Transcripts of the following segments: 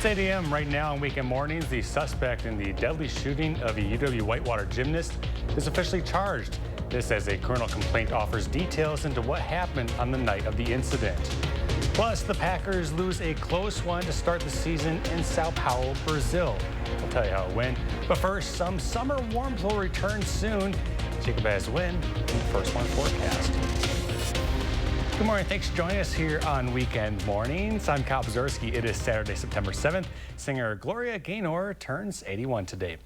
8 a.m. right now on weekend mornings, the suspect in the deadly shooting of a UW Whitewater gymnast is officially charged. This as a criminal complaint offers details into what happened on the night of the incident. Plus, the Packers lose a close one to start the season in Sao Paulo, Brazil. I'll tell you how it went. But first, some summer warmth will return soon. Jacob has win in the First One forecast. Good morning. Thanks for joining us here on Weekend Mornings. I'm Kyle Pazurski. It is Saturday, September 7th. Singer Gloria Gaynor turns 81 today.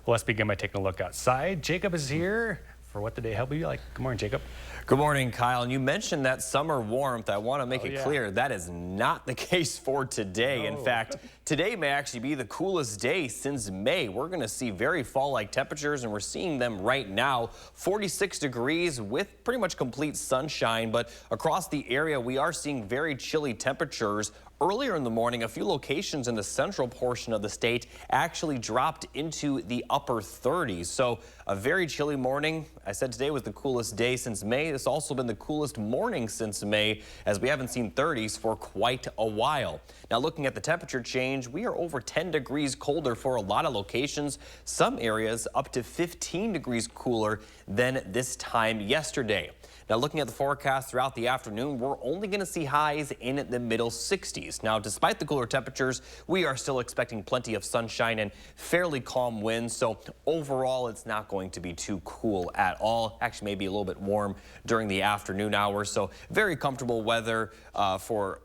Well, let's begin by taking a look outside. Jacob is here for What the Day Held You Like. Good morning, Jacob. Good morning, Kyle. And you mentioned that summer warmth. I want to make it clear that is not the case for today. In fact, today may actually be the coolest day since May. We're going to see very fall-like temperatures, and we're seeing them right now. 46 degrees with pretty much complete sunshine, but across the area, we are seeing very chilly temperatures. Earlier in the morning, a few locations in the central portion of the state actually dropped into the upper 30s. So a very chilly morning. I said today was the coolest day since May. It's also been the coolest morning since May, as we haven't seen 30s for quite a while. Now, looking at the temperature change, we are over 10 degrees colder for a lot of locations. Some areas up to 15 degrees cooler than this time yesterday. Now, looking at the forecast throughout the afternoon, we're only going to see highs in the middle 60s. Now, despite the cooler temperatures, we are still expecting plenty of sunshine and fairly calm winds. So overall, it's not going to be too cool at all. Actually, maybe a little bit warm during the afternoon hours. So very comfortable weather for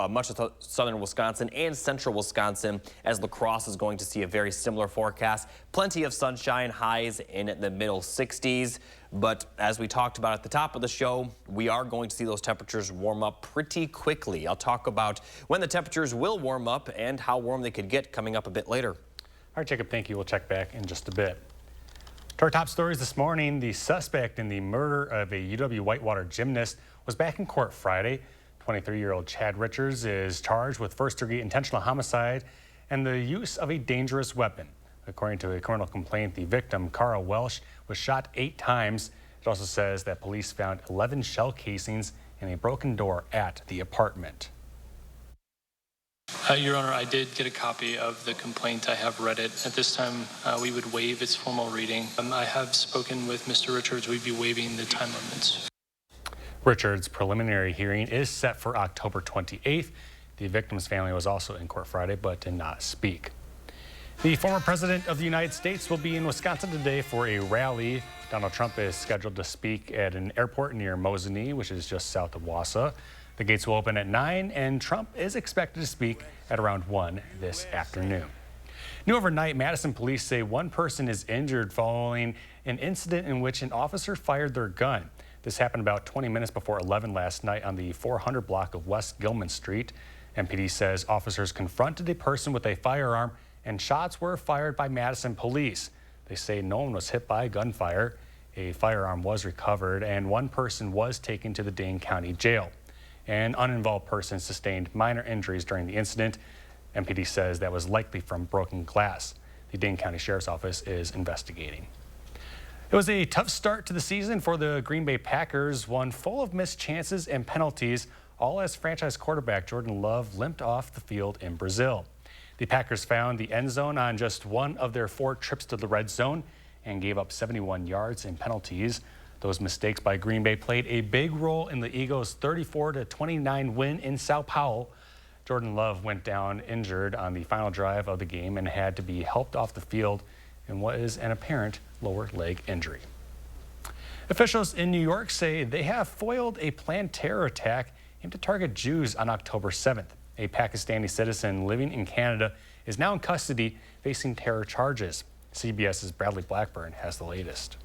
much of southern Wisconsin and central Wisconsin, as La Crosse is going to see a very similar forecast. Plenty of sunshine, highs in the middle 60s. But as we talked about at the top of the show, we are going to see those temperatures warm up pretty quickly. I'll talk about when the temperatures will warm up and how warm they could get coming up a bit later. All right, Jacob, thank you. We'll check back in just a bit. To our top stories this morning, the suspect in the murder of a UW Whitewater gymnast was back in court Friday. 23-year-old Chad Richards is charged with first-degree intentional homicide and the use of a dangerous weapon. According to a criminal complaint, the victim, Cara Welsh, was shot 8 times. It also says that police found 11 shell casings and a broken door at the apartment. Your Honor, I did get a copy of the complaint. I have read it. At this time, we would waive its formal reading. I have spoken with Mr. Richards. We'd be waiving the time limits. Richards' preliminary hearing is set for October 28th. The victim's family was also in court Friday but did not speak. The former president of the United States will be in Wisconsin today for a rally. Donald Trump is scheduled to speak at an airport near Mosinee, which is just south of Wausau. The gates will open at 9, and Trump is expected to speak at around 1 this afternoon. New overnight, Madison police say one person is injured following an incident in which an officer fired their gun. This happened about 20 minutes before 11 last night on the 400 block of West Gilman Street. MPD says officers confronted a person with a firearm and shots were fired by Madison police. They say no one was hit by gunfire. A firearm was recovered and one person was taken to the Dane County Jail. An uninvolved person sustained minor injuries during the incident. MPD says that was likely from broken glass. The Dane County Sheriff's Office is investigating. It was a tough start to the season for the Green Bay Packers, one full of missed chances and penalties, all as franchise quarterback Jordan Love limped off the field in Brazil. The Packers found the end zone on just one of their 4 trips to the red zone and gave up 71 yards in penalties. Those mistakes by Green Bay played a big role in the Eagles' 34-29 win in Sao Paulo. Jordan Love went down injured on the final drive of the game and had to be helped off the field in what is an apparent lower leg injury. Officials in New York say they have foiled a planned terror attack aimed to target Jews on October 7th. A Pakistani citizen living in Canada is now in custody facing terror charges. CBS's Bradley Blackburn has the latest.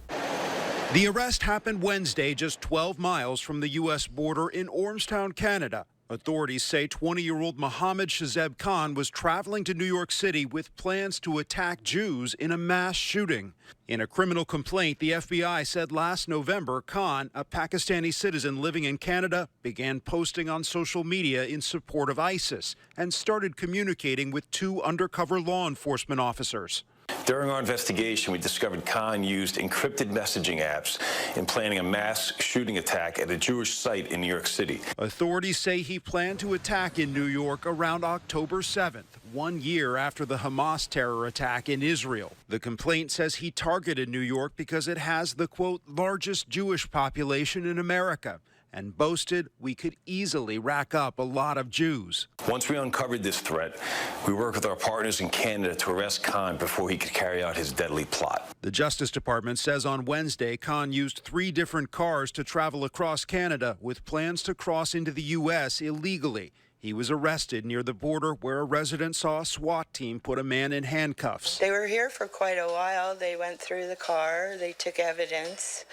The arrest happened Wednesday, just 12 miles from the U.S. border in Ormstown, Canada. Authorities say 20-year-old Mohammed Shazeb Khan was traveling to New York City with plans to attack Jews in a mass shooting. In a criminal complaint, the FBI said last November, Khan, a Pakistani citizen living in Canada, began posting on social media in support of ISIS and started communicating with 2 undercover law enforcement officers. During our investigation, we discovered Khan used encrypted messaging apps in planning a mass shooting attack at a Jewish site in New York City. Authorities say he planned to attack in New York around October 7th, 1 year after the Hamas terror attack in Israel. The complaint says he targeted New York because it has the, quote, largest Jewish population in America, and boasted we could easily rack up a lot of Jews. Once we uncovered this threat, we worked with our partners in Canada to arrest Khan before he could carry out his deadly plot. The Justice Department says on Wednesday, Khan used 3 different cars to travel across Canada with plans to cross into the U.S. illegally. He was arrested near the border where a resident saw a SWAT team put a man in handcuffs. They were here for quite a while. They went through the car. They took evidence.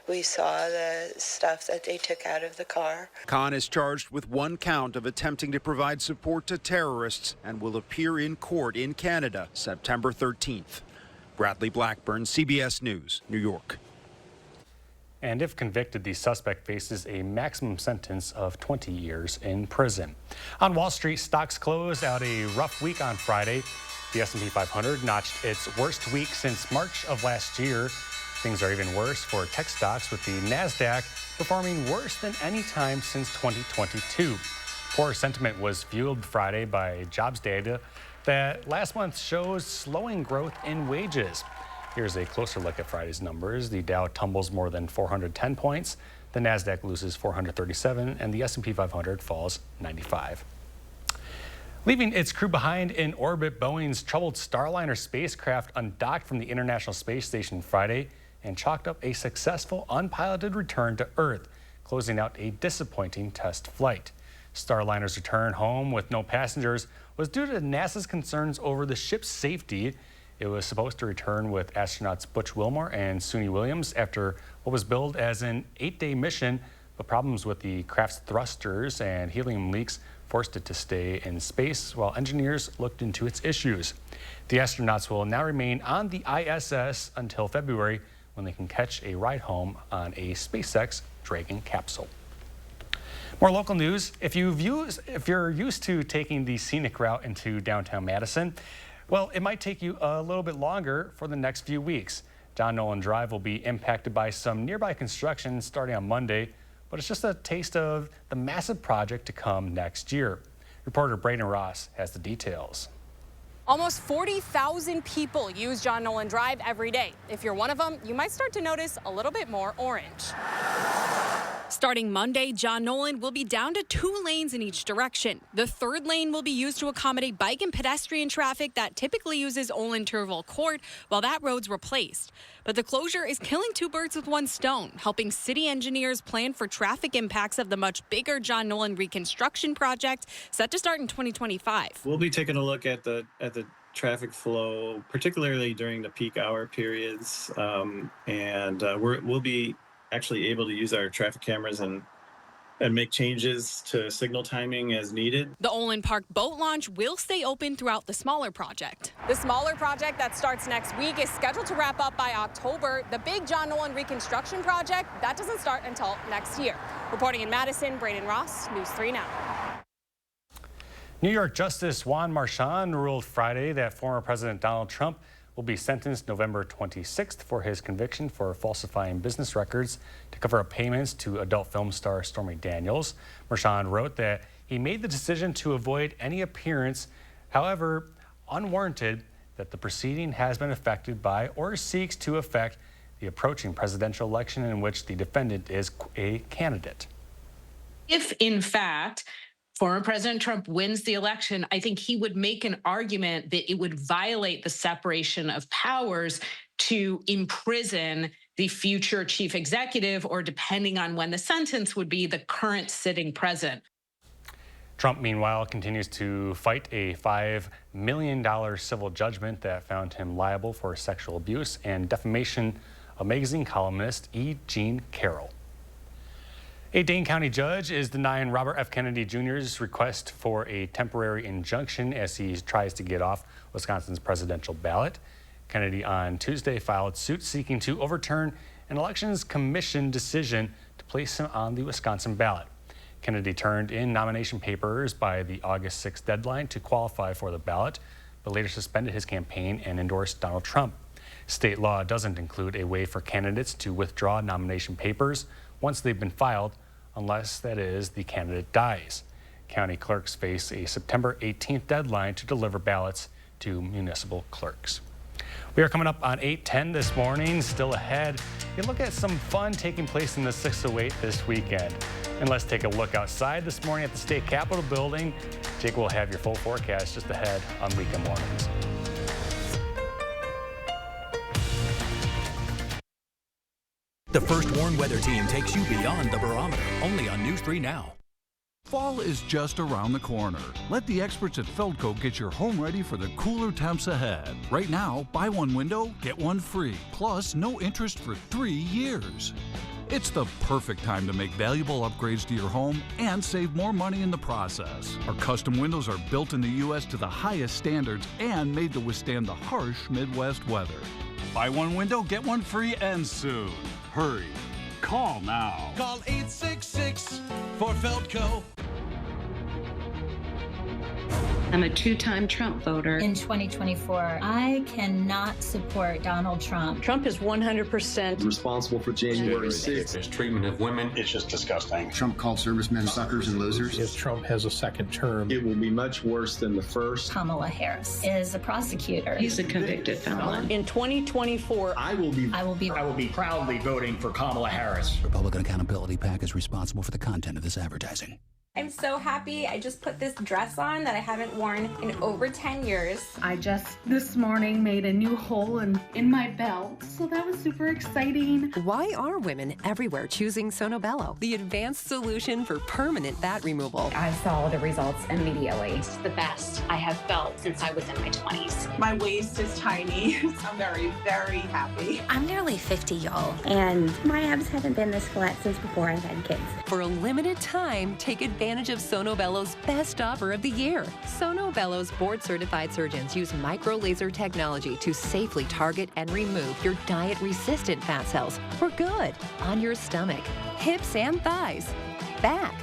We saw the stuff that they took out of the car. Khan is charged with 1 count of attempting to provide support to terrorists and will appear in court in Canada September 13th. Bradley Blackburn, CBS News, New York. And if convicted, the suspect faces a maximum sentence of 20 years in prison. On Wall Street, stocks closed out a rough week on Friday. The S&P 500 notched its worst week since March of last year. Things are even worse for tech stocks, with the NASDAQ performing worse than any time since 2022. Poor sentiment was fueled Friday by jobs data that last month shows slowing growth in wages. Here's a closer look at Friday's numbers. The Dow tumbles more than 410 points, the NASDAQ loses 437, and the S&P 500 falls 95. Leaving its crew behind in orbit, Boeing's troubled Starliner spacecraft undocked from the International Space Station Friday and chalked up a successful unpiloted return to Earth, closing out a disappointing test flight. Starliner's return home with no passengers was due to NASA's concerns over the ship's safety. It was supposed to return with astronauts Butch Wilmore and Suni Williams after what was billed as an 8-day mission, but problems with the craft's thrusters and helium leaks forced it to stay in space while engineers looked into its issues. The astronauts will now remain on the ISS until February, when they can catch a ride home on a SpaceX Dragon capsule. More local news. If you're used to taking the scenic route into downtown Madison, well, it might take you a little bit longer for the next few weeks. John Nolan Drive will be impacted by some nearby construction starting on Monday, but it's just a taste of the massive project to come next year. Reporter Braden Ross has the details. Almost 40,000 people use John Nolan Drive every day. If you're one of them, you might start to notice a little bit more orange. Starting Monday, John Nolan will be down to 2 lanes in each direction. The 3rd lane will be used to accommodate bike and pedestrian traffic that typically uses Olin Turville Court, while that road's replaced. But the closure is killing 2 birds with 1 stone, helping city engineers plan for traffic impacts of the much bigger John Nolan reconstruction project set to start in 2025. We'll be taking a look at the traffic flow, particularly during the peak hour periods, and we'll be actually able to use our traffic cameras and make changes to signal timing as needed. The Olin Park boat launch will stay open throughout the smaller project. The smaller project that starts next week is scheduled to wrap up by October. The big John Nolan reconstruction project, that doesn't start until next year. Reporting in Madison, Braden Ross, News 3 Now. New York Justice Juan Marchand ruled Friday that former President Donald Trump will be sentenced November 26th for his conviction for falsifying business records to cover up payments to adult film star Stormy Daniels. Marchand wrote that he made the decision to avoid any appearance, however unwarranted, that the proceeding has been affected by or seeks to affect the approaching presidential election in which the defendant is a candidate. If, in fact, former President Trump wins the election, I think he would make an argument that it would violate the separation of powers to imprison the future chief executive, or depending on when the sentence would be, the current sitting president. Trump, meanwhile, continues to fight a $5 million civil judgment that found him liable for sexual abuse and defamation of magazine columnist E. Jean Carroll. A Dane County judge is denying Robert F. Kennedy Jr.'s request for a temporary injunction as he tries to get off Wisconsin's presidential ballot. Kennedy on Tuesday filed suit seeking to overturn an elections commission decision to place him on the Wisconsin ballot. Kennedy turned in nomination papers by the August 6th deadline to qualify for the ballot, but later suspended his campaign and endorsed Donald Trump. State law doesn't include a way for candidates to withdraw nomination papers once they've been filed, unless, that is, the candidate dies. County clerks face a September 18th deadline to deliver ballots to municipal clerks. We are coming up on 8:10 this morning. Still ahead, you look at some fun taking place in the 608 this weekend. And let's take a look outside this morning at the State Capitol building. Jake will have your full forecast just ahead on weekend mornings. The First Warn Weather Team takes you beyond the barometer, only on News 3 Now. Fall is just around the corner. Let the experts at Feldco get your home ready for the cooler temps ahead. Right now, buy one window, get one free, plus no interest for 3 years. It's the perfect time to make valuable upgrades to your home and save more money in the process. Our custom windows are built in the U.S. to the highest standards and made to withstand the harsh Midwest weather. Buy one window, get one free, and soon. Hurry. Call now. Call 866 for Feldco. I'm a two-time Trump voter. In 2024, I cannot support Donald Trump. Trump is 100% responsible for January 6th. His treatment of women is just disgusting. Trump called servicemen suckers and losers. If Trump has a second term, it will be much worse than the first. Kamala Harris is a prosecutor. He's a convicted felon. In 2024, I will be proudly voting for Kamala Harris. Republican Accountability PAC is responsible for the content of this advertising. I'm so happy. I just put this dress on that I haven't worn in over 10 years. I just this morning made a new hole in my belt, so that was super exciting. Why are women everywhere choosing Sonobello, the advanced solution for permanent fat removal? I saw the results immediately. It's the best I have felt since I was in my 20s. My waist is tiny. I'm very, very happy. I'm nearly 50, y'all, and my abs haven't been this flat since before I've had kids. For a limited time, take advantage of Sonobello's best offer of the year. Sonobello's board-certified surgeons use micro-laser technology to safely target and remove your diet-resistant fat cells for good on your stomach, hips and thighs, back,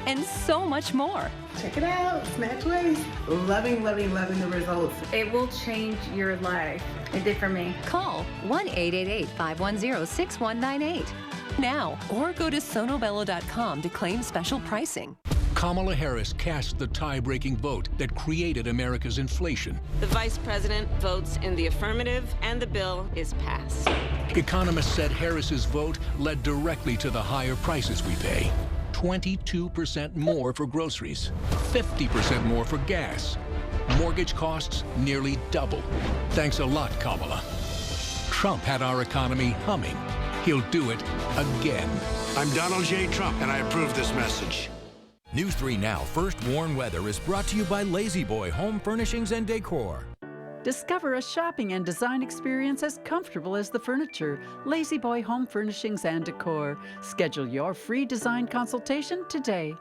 and so much more. Check it out, Snatch Waist. Loving the results. It will change your life. It did for me. Call 1-888-510-6198 now or go to sonobello.com to claim special pricing. Kamala Harris cast the tie-breaking vote that created America's inflation. The vice president votes in the affirmative and the bill is passed. Economists said Harris's vote led directly to the higher prices we pay. 22% more for groceries, 50% more for gas. Mortgage costs nearly double. Thanks a lot, Kamala. Trump had our economy humming. He'll do it again. I'm Donald J. Trump, and I approve this message. News 3 Now First Warn Weather is brought to you by Lazy Boy Home Furnishings and Decor. Discover a shopping and design experience as comfortable as the furniture. Lazy Boy Home Furnishings and Decor. Schedule your free design consultation today.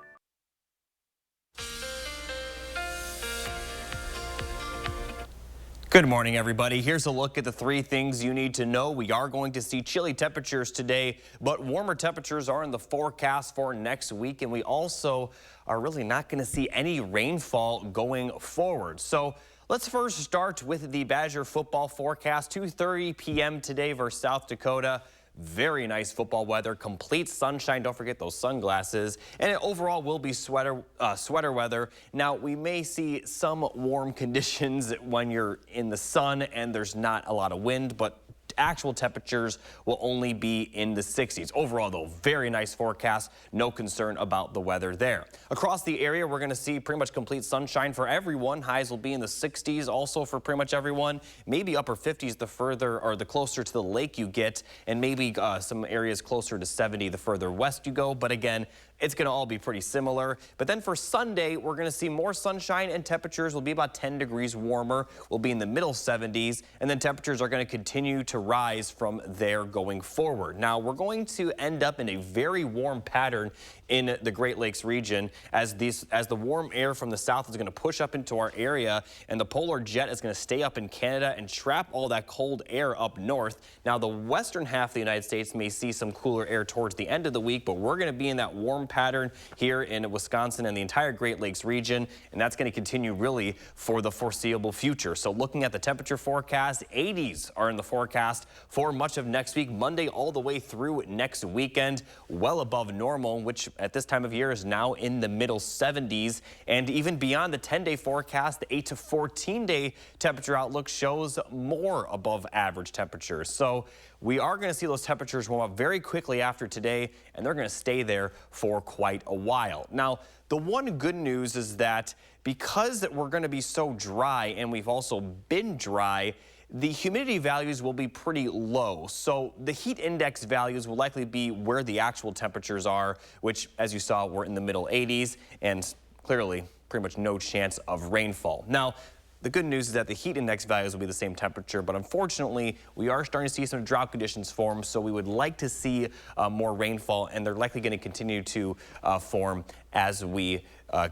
Good morning, everybody. Here's a look at the 3 things you need to know. We are going to see chilly temperatures today, but warmer temperatures are in the forecast for next week, and we also are really not going to see any rainfall going forward. So let's first start with the Badger football forecast. 2:30 p.m. today versus South Dakota. Very nice football weather, complete sunshine. Don't forget those sunglasses. And it overall will be sweater weather. Now, we may see some warm conditions when you're in the sun and there's not a lot of wind, but actual temperatures will only be in the 60s. Overall, though, very nice forecast. No concern about the weather there. Across the area, we're going to see pretty much complete sunshine for everyone. Highs will be in the 60s also for pretty much everyone. Maybe upper 50s the further or the closer to the lake you get, and maybe some areas closer to 70 the further west you go. But again, it's going to all be pretty similar. But then for Sunday, we're going to see more sunshine and temperatures will be about 10 degrees warmer. We'll be in the middle 70s, and then temperatures are going to continue to rise from there going forward. Now, we're going to end up in a very warm pattern in the Great Lakes region as the warm air from the south is going to push up into our area, and the polar jet is going to stay up in Canada and trap all that cold air up north. Now, the western half of the United States may see some cooler air towards the end of the week, but we're going to be in that warm pattern here in Wisconsin and the entire Great Lakes region, and that's going to continue really for the foreseeable future. So looking at the temperature forecast, 80s are in the forecast for much of next week, Monday all the way through next weekend, well above normal, which at this time of year is now in the middle 70s. And even beyond the 10-day forecast, the 8 to 14-day temperature outlook shows more above average temperatures. So we are going to see those temperatures warm up very quickly after today, and they're going to stay there for quite a while. Now, the one good news is that because we're going to be so dry, and we've also been dry, the humidity values will be pretty low. So the heat index values will likely be where the actual temperatures are, which, as you saw, were in the middle 80s, and clearly pretty much no chance of rainfall. Now, the good news is that the heat index values will be the same temperature, but unfortunately, we are starting to see some drought conditions form, so we would like to see more rainfall, and they're likely going to continue to form as we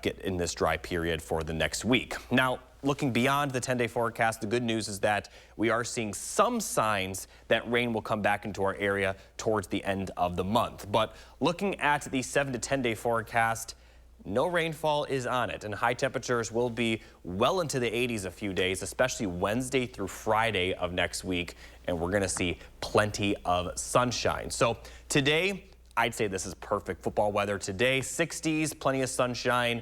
get in this dry period for the next week. Now, looking beyond the 10-day forecast, the good news is that we are seeing some signs that rain will come back into our area towards the end of the month. But looking at the 7 to 10-day forecast, no rainfall is on it, and high temperatures will be well into the 80s a few days, especially Wednesday through Friday of next week, and we're going to see plenty of sunshine. So today, I'd say this is perfect football weather today. 60s, plenty of sunshine,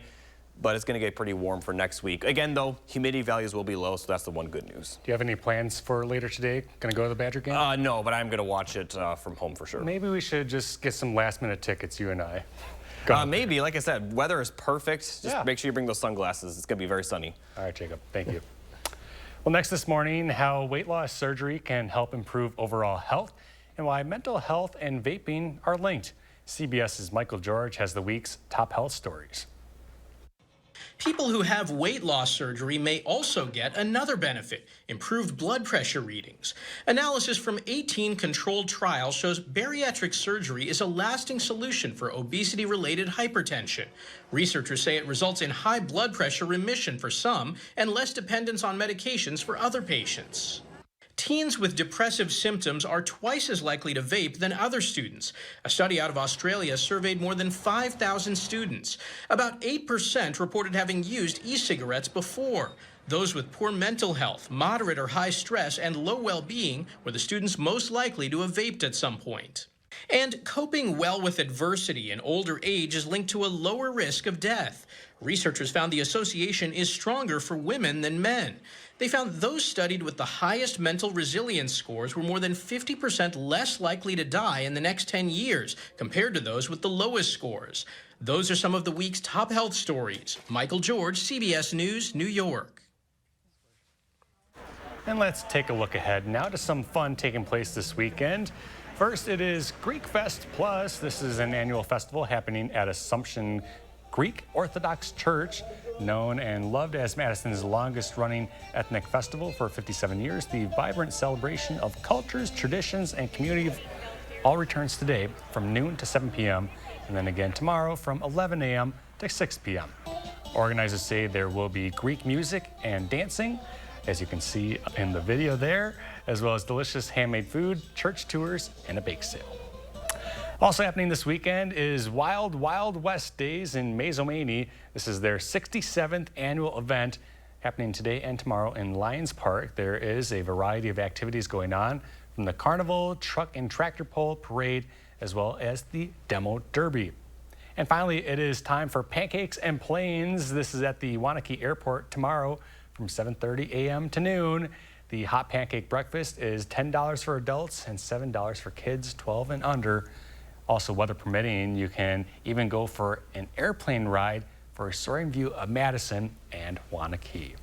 but it's going to get pretty warm for next week. Again, though, humidity values will be low, so that's the one good news. Do you have any plans for later today? Going to go to the Badger game? No, but I'm going to watch it from home for sure. Maybe we should just get some last-minute tickets, you and I. Maybe, like I said, weather is perfect. Just make sure you bring those sunglasses. It's going to be very sunny. All right, Jacob. Thank you. Well, next this morning, how weight loss surgery can help improve overall health and why mental health and vaping are linked. CBS's Michael George has the week's top health stories. People who have weight loss surgery may also get another benefit, improved blood pressure readings. Analysis from 18 controlled trials shows bariatric surgery is a lasting solution for obesity-related hypertension. Researchers say it results in high blood pressure remission for some and less dependence on medications for other patients. Teens with depressive symptoms are twice as likely to vape than other students. A study out of Australia surveyed more than 5,000 students. About 8% reported having used e-cigarettes before. Those with poor mental health, moderate or high stress, and low well-being were the students most likely to have vaped at some point. And coping well with adversity in older age is linked to a lower risk of death. Researchers found the association is stronger for women than men. They found those studied with the highest mental resilience scores were more than 50% less likely to die in the next 10 years compared to those with the lowest scores. Those are some of the week's top health stories. Michael George, CBS News, New York. And let's take a look ahead now to some fun taking place this weekend. First, it is Greek Fest Plus. This is an annual festival happening at Assumption Greek Orthodox Church, known and loved as Madison's longest-running ethnic festival for 57 years. The vibrant celebration of cultures, traditions, and community all returns today from noon to 7 p.m. and then again tomorrow from 11 a.m. to 6 p.m. Organizers say there will be Greek music and dancing, as you can see in the video there, as well as delicious handmade food, church tours, and a bake sale. Also happening this weekend is Wild Wild West Days in Mazomanie. This is their 67th annual event happening today and tomorrow in Lions Park. There is a variety of activities going on, from the carnival, truck and tractor pull parade, as well as the demo derby. And finally, it is time for Pancakes and Planes. This is at the Waunakee Airport tomorrow from 7:30 a.m. to noon. The hot pancake breakfast is $10 for adults and $7 for kids 12 and under. Also, weather permitting, you can even go for an airplane ride for a soaring view of Madison and Waunakee.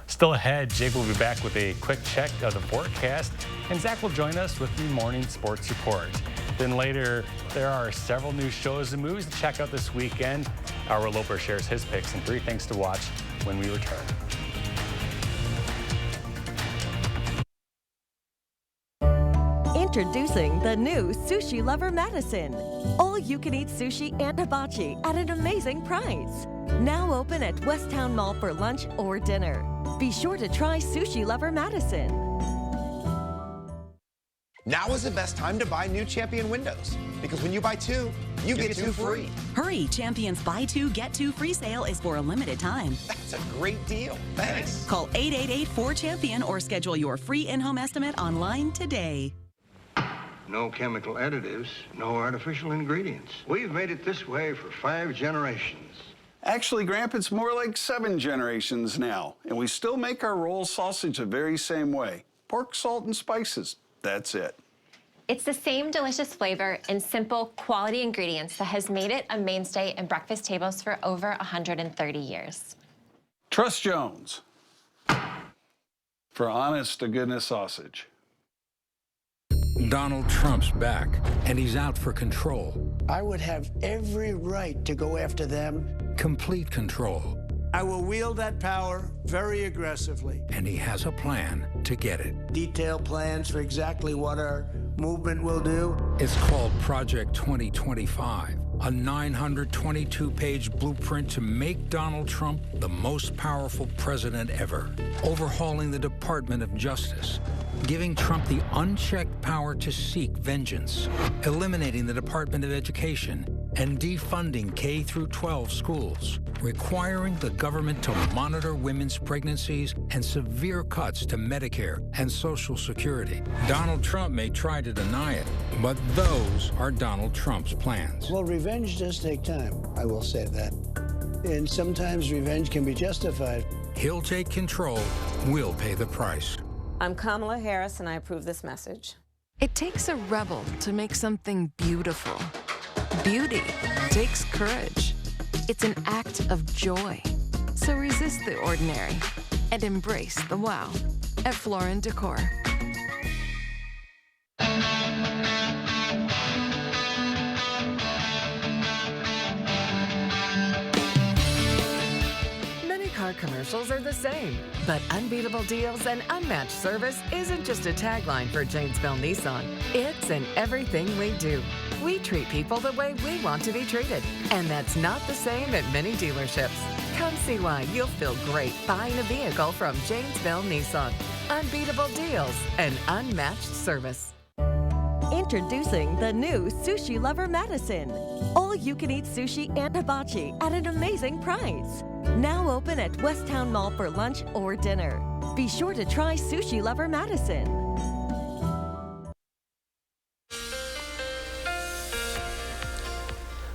Still ahead, Jake will be back with a quick check of the forecast, and Zach will join us with the morning sports report. Then later, there are several new shows and movies to check out this weekend. Our Loper shares his picks and 3 things to watch when we return. Introducing the new Sushi Lover Madison. All-you-can-eat sushi and hibachi at an amazing price. Now open at Westtown Mall for lunch or dinner. Be sure to try Sushi Lover Madison. Now is the best time to buy new Champion windows, because when you buy two, you get two free. Hurry, Champion's Buy Two, Get Two free sale is for a limited time. That's a great deal. Thanks. Call 888-4CHAMPION or schedule your free in-home estimate online today. No chemical additives, no artificial ingredients. We've made it this way for 5 generations. Actually, Gramp, it's more like 7 generations now, and we still make our roll sausage the very same way. Pork, salt, and spices. That's it. It's the same delicious flavor and simple quality ingredients that has made it a mainstay in breakfast tables for over 130 years. Trust Jones for honest-to-goodness sausage. Donald Trump's back, and he's out for control. I would have every right to go after them. Complete control. I will wield that power very aggressively. And he has a plan to get it. Detailed plans for exactly what our movement will do. It's called Project 2025, a 922-page blueprint to make Donald Trump the most powerful president ever. Overhauling the Department of Justice, giving Trump the unchecked power to seek vengeance, eliminating the Department of Education, and defunding K-12 schools, requiring the government to monitor women's pregnancies, and severe cuts to Medicare and Social Security. Donald Trump may try to deny it, but those are Donald Trump's plans. Well, revenge does take time, I will say that. And sometimes revenge can be justified. He'll take control, we'll pay the price. I'm Kamala Harris, and I approve this message. It takes a rebel to make something beautiful. Beauty takes courage. It's an act of joy. So resist the ordinary and embrace the wow at Floor & Decor. Car commercials are the same, but unbeatable deals and unmatched service isn't just a tagline for Janesville Nissan. It's in everything we do. We treat people the way we want to be treated, and that's not the same at many dealerships. Come see why you'll feel great buying a vehicle from Janesville Nissan. Unbeatable deals and unmatched service. Introducing the new Sushi Lover Madison. All-you-can-eat sushi and hibachi at an amazing price. Now open at Westtown Mall for lunch or dinner. Be sure to try Sushi Lover Madison.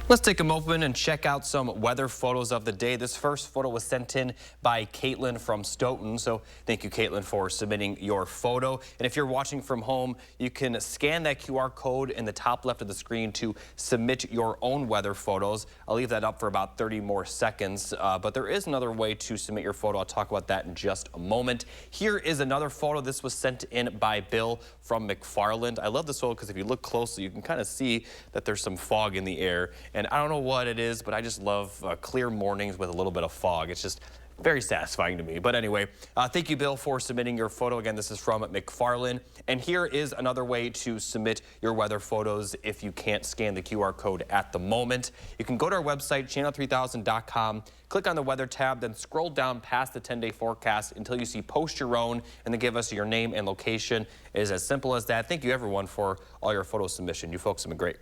Let's take a moment and check out some weather photos of the day. This first photo was sent in by Caitlin from Stoughton. So thank you, Caitlin, for submitting your photo. And if you're watching from home, you can scan that QR code in the top left of the screen to submit your own weather photos. I'll leave that up for about 30 more seconds. But there is another way to submit your photo. I'll talk about that in just a moment. Here is another photo. This was sent in by Bill from McFarland. I love this photo because if you look closely, you can kind of see that there's some fog in the air. And I don't know what it is, but I just love clear mornings with a little bit of fog. It's just very satisfying to me. But anyway, thank you, Bill, for submitting your photo. Again, this is from McFarland. And here is another way to submit your weather photos if you can't scan the QR code at the moment. You can go to our website, channel3000.com, click on the weather tab, then scroll down past the 10-day forecast until you see post your own, and then give us your name and location. It is as simple as that. Thank you, everyone, for all your photo submission. You folks have been great.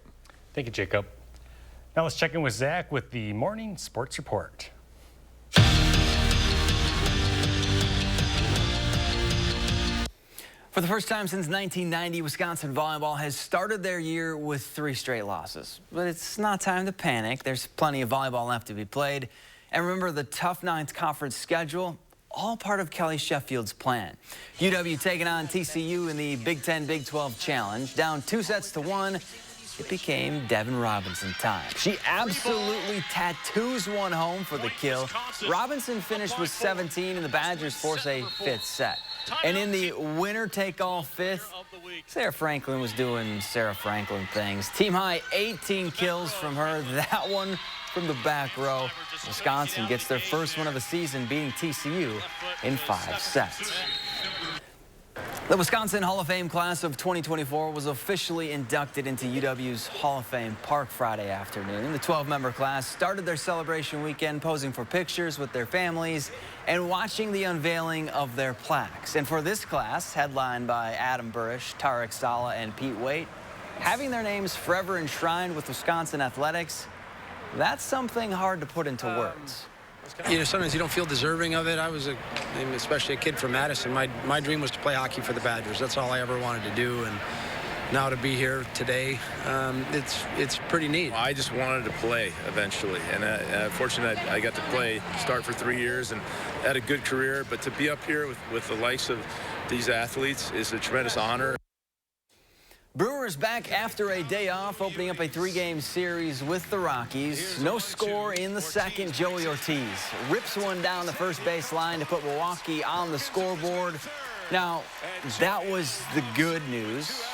Thank you, Jacob. Now let's check in with Zach with the Morning Sports Report. For the first time since 1990, Wisconsin volleyball has started their year with 3 straight losses. But it's not time to panic. There's plenty of volleyball left to be played. And remember the tough ninth conference schedule? All part of Kelly Sheffield's plan. UW taking on TCU in the Big Ten Big 12 Challenge. Down 2-1. It became Devin Robinson time. She absolutely tattoos one home for the kill. Robinson finished with 17, and the Badgers force a 5th set. And in the winner-take-all 5th, Sarah Franklin was doing Sarah Franklin things. Team high 18 kills from her. That one from the back row. Wisconsin gets their first win of the season, beating TCU in 5 sets. The Wisconsin Hall of Fame class of 2024 was officially inducted into UW's Hall of Fame Park Friday afternoon. The 12-member class started their celebration weekend posing for pictures with their families and watching the unveiling of their plaques. And for this class, headlined by Adam Burish, Tarek Sala, and Pete Waite, having their names forever enshrined with Wisconsin athletics, that's something hard to put into words. You know, sometimes you don't feel deserving of it. Especially a kid from Madison. My dream was to play hockey for the Badgers. That's all I ever wanted to do. And now to be here today, it's pretty neat. I just wanted to play eventually, and fortunately I got to start for 3 years, and had a good career. But to be up here with the likes of these athletes is a tremendous honor. Brewers back after a day off, opening up a 3-game series with the Rockies. No score in the second. Joey Ortiz rips one down the first base line to put Milwaukee on the scoreboard. Now, that was the good news.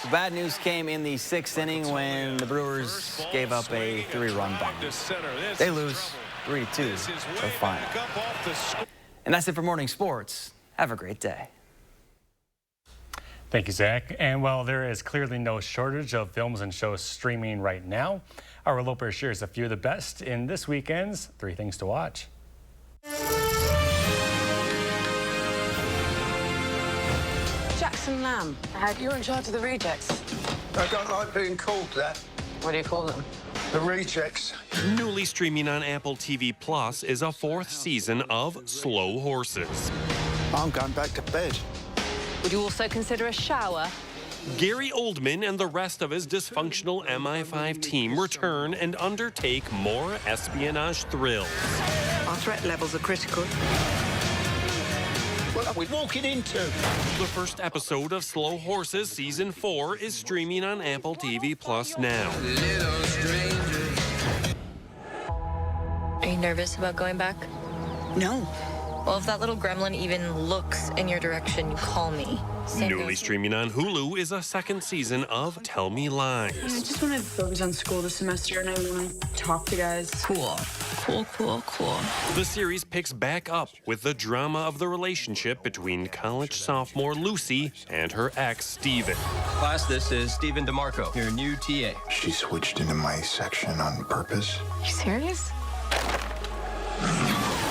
The bad news came in the 6th inning when the Brewers gave up a 3-run bomb. They lose 3-2 the final. And that's it for Morning Sports. Have a great day. Thank you, Zach. And while there is clearly no shortage of films and shows streaming right now, our Loper shares a few of the best in this weekend's 3 Things to Watch. Jackson Lamb, you're in charge of the rejects. I don't like being called that. What do you call them? The rejects. Newly streaming on Apple TV Plus is a 4th season of Slow Horses. I'm going back to bed. Would you also consider a shower? Gary Oldman and the rest of his dysfunctional MI5 team return and undertake more espionage thrills. Our threat levels are critical. What are we walking into? The first episode of Slow Horses Season 4 is streaming on Apple TV Plus now. Are you nervous about going back? No. Well, if that little gremlin even looks in your direction, call me. Newly streaming on Hulu is a 2nd season of Tell Me Lies. I just want to focus on school this semester, and I want to talk to guys. Cool. The series picks back up with the drama of the relationship between college sophomore Lucy and her ex, Steven. Class, this is Steven DeMarco, your new TA. She switched into my section on purpose. You serious?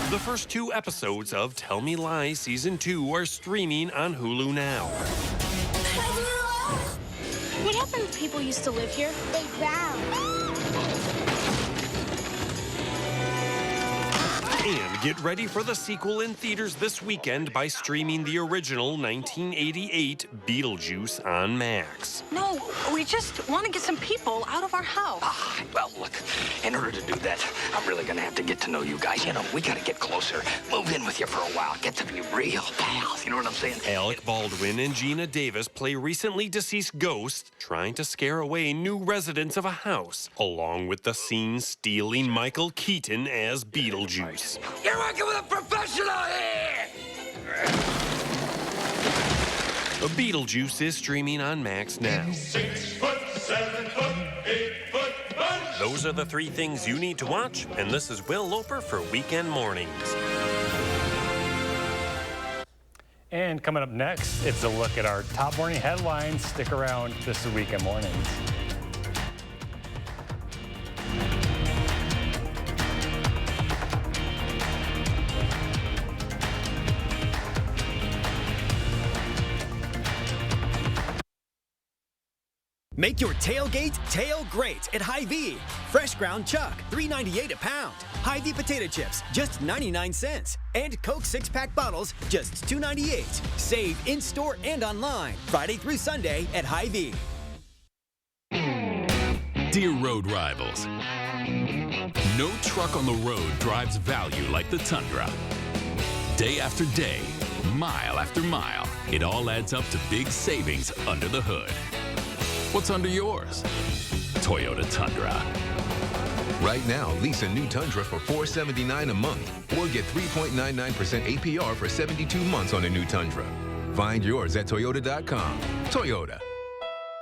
The first 2 episodes of Tell Me Lies Season 2 are streaming on Hulu now. What happened when people used to live here? They drowned. And get ready for the sequel in theaters this weekend by streaming the original 1988 Beetlejuice on Max. No, we just want to get some people out of our house. Well, look, in order to do that, I'm really gonna have to get to know you guys. You know, we gotta get closer, move in with you for a while, get to be real pals, you know what I'm saying? Alec Baldwin and Gina Davis play recently deceased ghosts trying to scare away new residents of a house, along with the scene-stealing Michael Keaton as Beetlejuice. You're working with a professional here! Beetlejuice is streaming on Max now. 6 foot, 7 foot, 8 foot bunch. Those are the 3 things you need to watch, and this is Will Loper for Weekend Mornings. And coming up next, it's a look at our top morning headlines. Stick around. This is Weekend Mornings. Make your tailgate tail great at Hy-Vee. Fresh ground chuck, $3.98 a pound. Hy-Vee potato chips, just 99 cents. And Coke 6-pack bottles, just $2.98. Save in-store and online, Friday through Sunday at Hy-Vee. Dear road rivals, no truck on the road drives value like the Tundra. Day after day, mile after mile, it all adds up to big savings under the hood. What's under yours? Toyota Tundra. Right now, lease a new Tundra for $479 a month or get 3.99% APR for 72 months on a new Tundra. Find yours at Toyota.com. Toyota.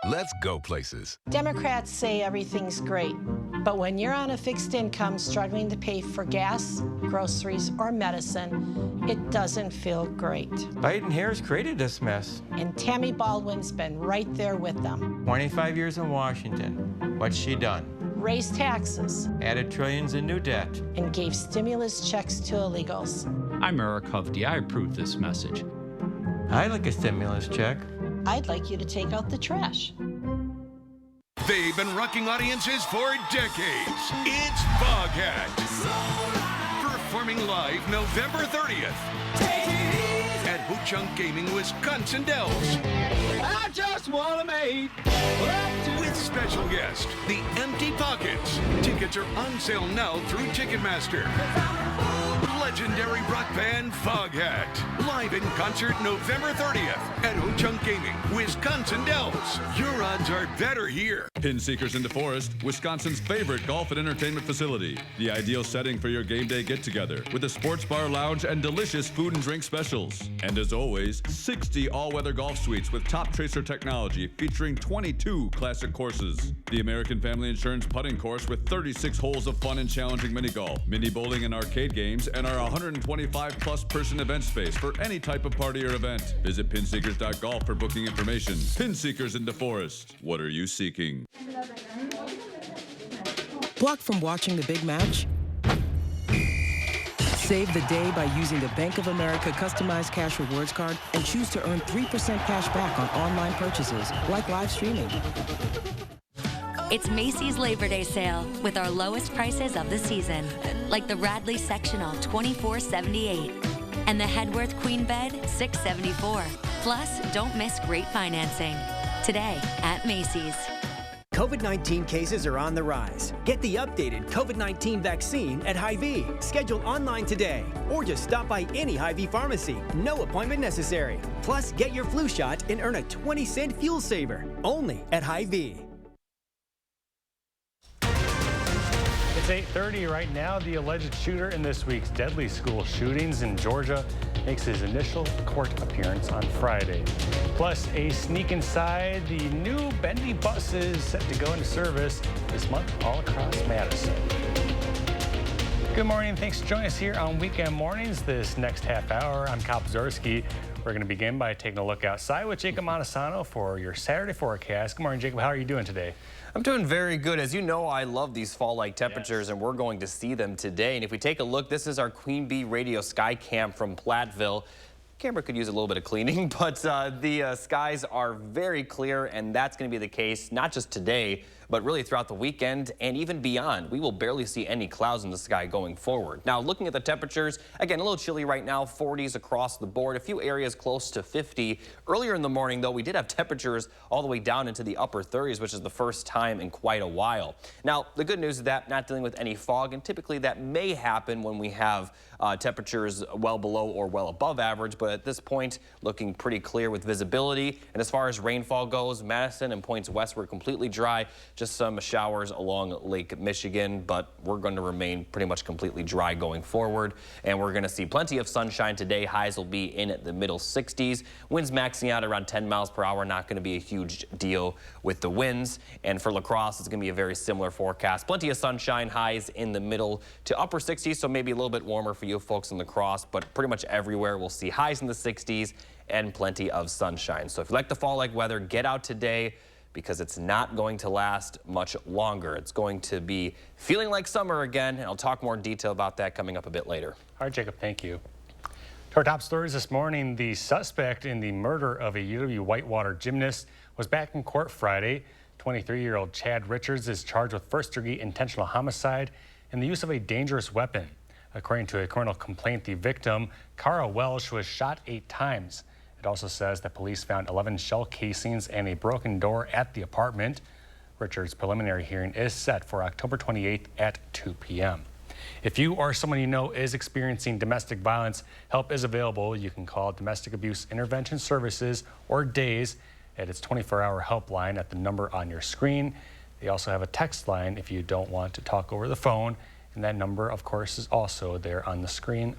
Let's go places. Democrats say everything's great, but when you're on a fixed income struggling to pay for gas, groceries, or medicine, it doesn't feel great. Biden-Harris created this mess. And Tammy Baldwin's been right there with them. 25 years in Washington. What's she done? Raised taxes. Added trillions in new debt. And gave stimulus checks to illegals. I'm Eric Hovde. I approve this message. I'd like a stimulus check. I'd like you to take out the trash. They've been rocking audiences for decades. It's Foghat. Performing live November 30th at Ho Chunk Gaming, Wisconsin Dells. I just want to make with special guest, The Empty Pockets. Tickets are on sale now through Ticketmaster. Legendary rock band Foghat. Live in concert November 30th at Ho Chunk Gaming, Wisconsin Dells. Your odds are better here. Pinseekers in DeForest, Wisconsin's favorite golf and entertainment facility. The ideal setting for your game day get-together with a sports bar lounge and delicious food and drink specials. And as always, 60 all-weather golf suites with top tracer technology featuring 22 classic courses. The American Family Insurance putting course with 36 holes of fun and challenging mini golf, mini bowling and arcade games, and our 125-plus person event space for any type of party or event. Visit pinseekers.golf for booking information. Pinseekers in DeForest. What are you seeking? Blocked from watching the big match? Save the day by using the Bank of America customized cash rewards card and choose to earn 3% cash back on online purchases, like live streaming. It's Macy's Labor Day sale with our lowest prices of the season, like the Radley sectional $24.78 and the Hedworth Queen Bed $6.74. Plus, don't miss great financing. Today at Macy's. COVID-19 cases are on the rise. Get the updated COVID-19 vaccine at Hy-Vee. Schedule online today or just stop by any Hy-Vee pharmacy. No appointment necessary. Plus, get your flu shot and earn a 20-cent fuel saver. Only at Hy-Vee. It's 8:30 right now. The alleged shooter in this week's deadly school shootings in Georgia makes his initial court appearance on Friday. Plus, a sneak inside the new Bendy buses set to go into service this month all across Madison. Good morning. Thanks for joining us here on Weekend Mornings. This next half hour, I'm Kyle Pazorski. We're going to begin by taking a look outside with Jacob Montesano for your Saturday forecast. Good morning, Jacob. How are you doing today? I'm doing very good. As you know, I love these fall-like temperatures, and we're going to see them today. And if we take a look, this is our Queen Bee Radio Sky Cam from Platteville. Camera could use a little bit of cleaning, but the skies are very clear, and that's going to be the case not just today, but really throughout the weekend and even beyond. We will barely see any clouds in the sky going forward. Now, looking at the temperatures, again, a little chilly right now, 40s across the board, a few areas close to 50. Earlier in the morning, though, we did have temperatures all the way down into the upper 30s, which is the first time in quite a while. Now, the good news is that not dealing with any fog, and typically that may happen when we have temperatures well below or well above average, but at this point, looking pretty clear with visibility. And as far as rainfall goes, Madison and points west were completely dry. Just some showers along Lake Michigan, but we're going to remain pretty much completely dry going forward. And we're going to see plenty of sunshine today. Highs will be in at the middle 60s. Winds maxing out around 10 miles per hour. Not going to be a huge deal with the winds. And for La Crosse, it's going to be a very similar forecast. Plenty of sunshine, highs in the middle to upper 60s, so maybe a little bit warmer for you folks in La Crosse, but pretty much everywhere we'll see highs in the 60s and plenty of sunshine. So if you like the fall-like weather, get out today, because it's not going to last much longer. It's going to be feeling like summer again, and I'll talk more in detail about that coming up a bit later. All right, Jacob, thank you. To our top stories this morning, the suspect in the murder of a UW Whitewater gymnast was back in court Friday. 23-year-old Chad Richards is charged with first-degree intentional homicide and the use of a dangerous weapon. According to a criminal complaint, the victim, Cara Welsh, was shot 8 times. It also says that police found 11 shell casings and a broken door at the apartment. Richard's preliminary hearing is set for October 28th at 2 p.m. If you or someone you know is experiencing domestic violence, help is available. You can call Domestic Abuse Intervention Services, or DAYS, at its 24-hour helpline at the number on your screen. They also have a text line if you don't want to talk over the phone, and that number, of course, is also there on the screen.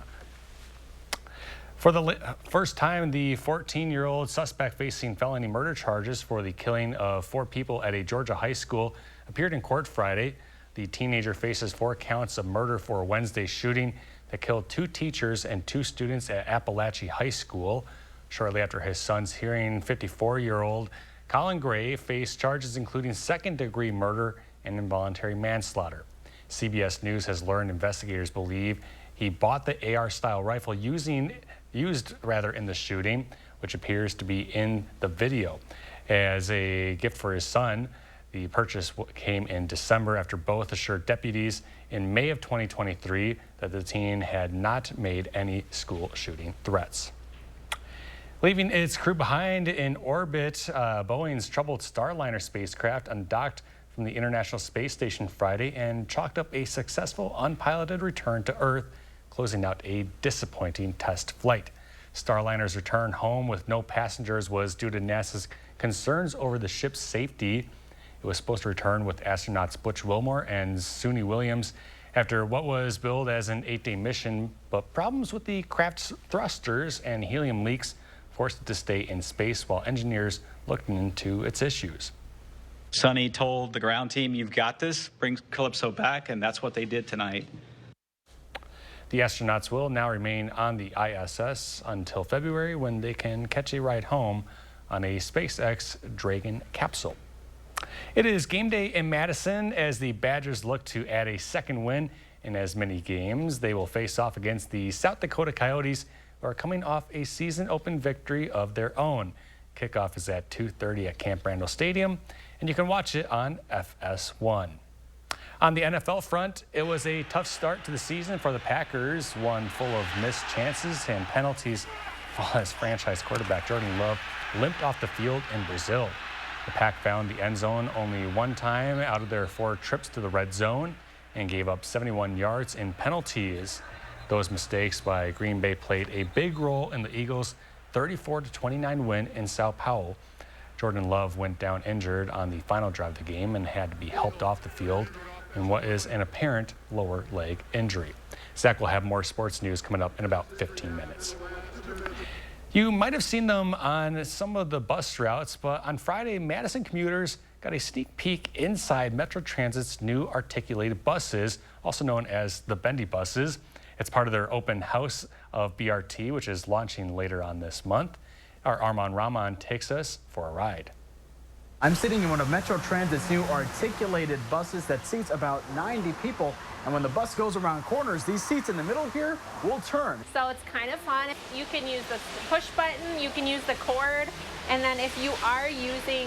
For For the first time, the 14-year-old suspect facing felony murder charges for the killing of 4 people at a Georgia high school appeared in court Friday. The teenager faces 4 counts of murder for a Wednesday shooting that killed 2 teachers and 2 students at Appalachia High School. Shortly after his son's hearing, 54-year-old Colin Gray faced charges including second-degree murder and involuntary manslaughter. CBS News has learned investigators believe he bought the AR-style rifle used in the shooting, which appears to be in the video, as a gift for his son. The purchase came in December after both assured deputies in May of 2023 that the teen had not made any school shooting threats. Leaving its crew behind in orbit, Boeing's troubled Starliner spacecraft undocked from the International Space Station Friday and chalked up a successful unpiloted return to Earth, closing out a disappointing test flight. Starliner's return home with no passengers was due to NASA's concerns over the ship's safety. It was supposed to return with astronauts Butch Wilmore and Suni Williams after what was billed as an 8-day mission, but problems with the craft's thrusters and helium leaks forced it to stay in space while engineers looked into its issues. Sonny told the ground team, "You've got this, bring Calypso back," and that's what they did tonight. The astronauts will now remain on the ISS until February, when they can catch a ride home on a SpaceX Dragon capsule. It is game day in Madison as the Badgers look to add a second win in as many games. They will face off against the South Dakota Coyotes, who are coming off a season-open victory of their own. Kickoff is at 2:30 at Camp Randall Stadium, and you can watch it on FS1. On the NFL front, it was a tough start to the season for the Packers, one full of missed chances and penalties, while as franchise quarterback Jordan Love limped off the field in Brazil. The Pack found the end zone only one time out of their 4 trips to the red zone and gave up 71 yards in penalties. Those mistakes by Green Bay played a big role in the Eagles' 34-29 win in Sao Paulo. Jordan Love went down injured on the final drive of the game and had to be helped off the field in what is an apparent lower leg injury. Zach will have more sports news coming up in about 15 minutes. You might have seen them on some of the bus routes, but on Friday, Madison commuters got a sneak peek inside Metro Transit's new articulated buses, also known as the Bendy buses. It's part of their open house of BRT, which is launching later on this month. Our Armand Rahman takes us for a ride. I'm sitting in one of Metro Transit's new articulated buses that seats about 90 people. And when the bus goes around corners, these seats in the middle here will turn. So it's kind of fun. You can use the push button, you can use the cord, and then if you are using